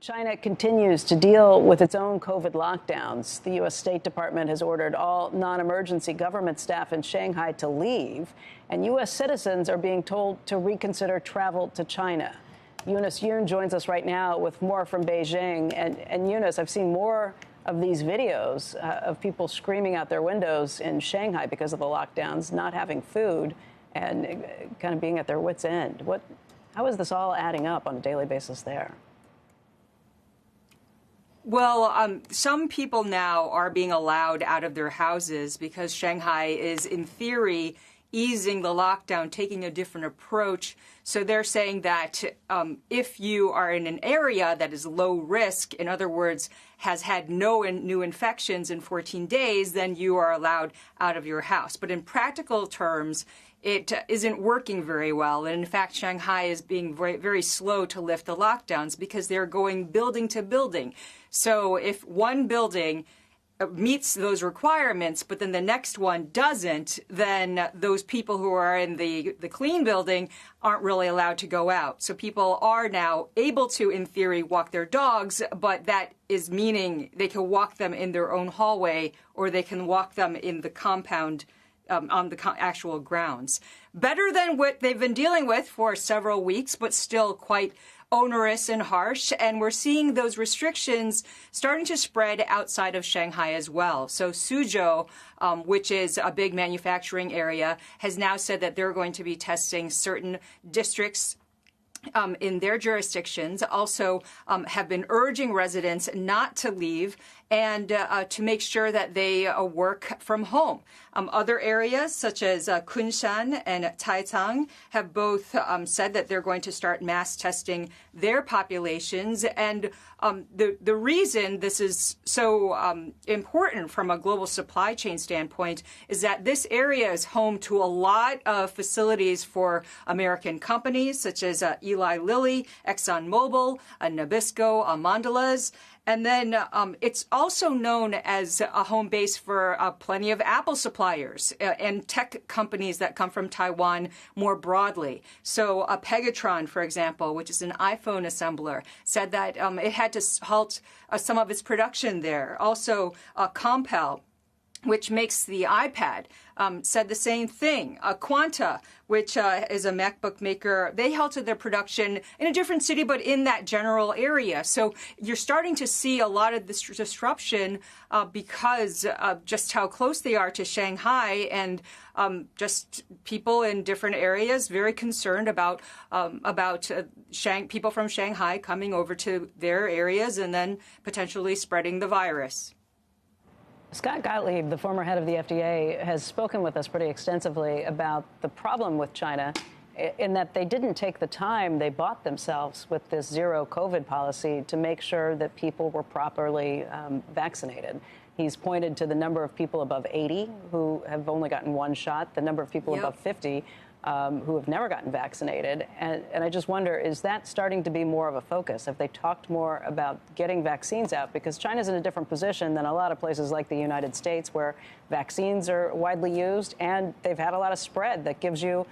China continues to deal with its own COVID lockdowns. The U.S. State Department has ordered all non-emergency government staff in Shanghai to leave, and U.S. citizens are being told to reconsider travel to China. Eunice Yoon joins us right now with more from Beijing. And Eunice, I've seen more of these videos of people screaming out their windows in Shanghai because of the lockdowns, not having food, and kind of being at their wits' end. How is this all adding up on a daily basis there? Well, some people now are being allowed out of their houses because Shanghai is, in theory, easing the lockdown, taking a different approach. So they're saying that if you are in an area that is low risk, in other words, has had no new infections in 14 days, then you are allowed out of your house. But in practical terms, it isn't working very well. And in fact, Shanghai is being very, very slow to lift the lockdowns because they're going building to building. So if one building meets those requirements, but then the next one doesn't, then those people who are in the clean building aren't really allowed to go out. So people are now able to, in theory, walk their dogs, but that is meaning they can walk them in their own hallway or they can walk them in the compound on the actual grounds. Better than what they've been dealing with for several weeks, but still quite onerous and harsh. And we're seeing those restrictions starting to spread outside of Shanghai as well. So Suzhou, which is a big manufacturing area, has now said that they're going to be testing certain districts in their jurisdictions, also have been urging residents not to leave and to make sure that they work from home. Other areas, such as Kunshan and Taicang, have both said that they're going to start mass testing their populations. And the reason this is so important from a global supply chain standpoint is that this area is home to a lot of facilities for American companies, such as Eli Lilly, ExxonMobil, Nabisco, Mondelez. And then it's also known as a home base for plenty of Apple suppliers and tech companies that come from Taiwan more broadly. So Pegatron, for example, which is an iPhone assembler, said that it had to halt some of its production there. Also, Compal, which makes the iPad, said the same thing. Quanta, which is a MacBook maker, they halted their production in a different city, but in that general area. So you're starting to see a lot of this disruption because of just how close they are to Shanghai, and just people in different areas very concerned about people from Shanghai coming over to their areas and then potentially spreading the virus. Scott Gottlieb, the former head of the FDA, has spoken with us pretty extensively about the problem with China in that they didn't take the time they bought themselves with this zero COVID policy to make sure that people were properly vaccinated. He's pointed to the number of people above 80 who have only gotten one shot, the number of people above 50 who have never gotten vaccinated. And I just wonder, is that starting to be more of a focus? Have they talked more about getting vaccines out? Because China's in a different position than a lot of places like the United States, where vaccines are widely used and they've had a lot of spread that gives you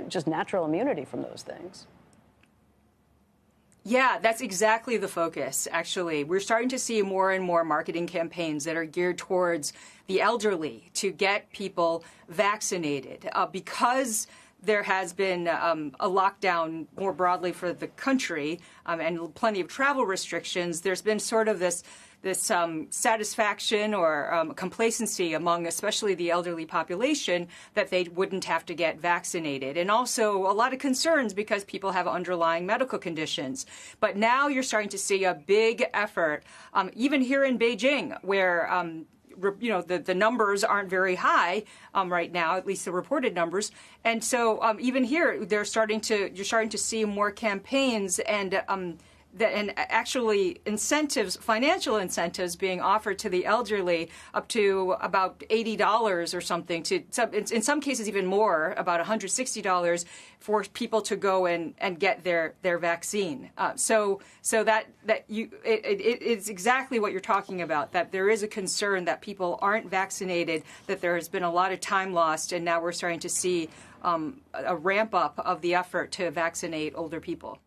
just natural immunity from those things. Yeah, that's exactly the focus, actually. We're starting to see more and more marketing campaigns that are geared towards the elderly to get people vaccinated because there has been a lockdown more broadly for the country and plenty of travel restrictions. There's been sort of this satisfaction or complacency among especially the elderly population that they wouldn't have to get vaccinated. And also a lot of concerns because people have underlying medical conditions. But now you're starting to see a big effort, even here in Beijing, where the numbers aren't very high right now, at least the reported numbers. And so even here, you're starting to see more campaigns and actually incentives, financial incentives being offered to the elderly up to about $80 or something, in some cases even more, about $160 for people to go and get their vaccine. So it's exactly what you're talking about, that there is a concern that people aren't vaccinated, that there has been a lot of time lost, and now we're starting to see a ramp up of the effort to vaccinate older people.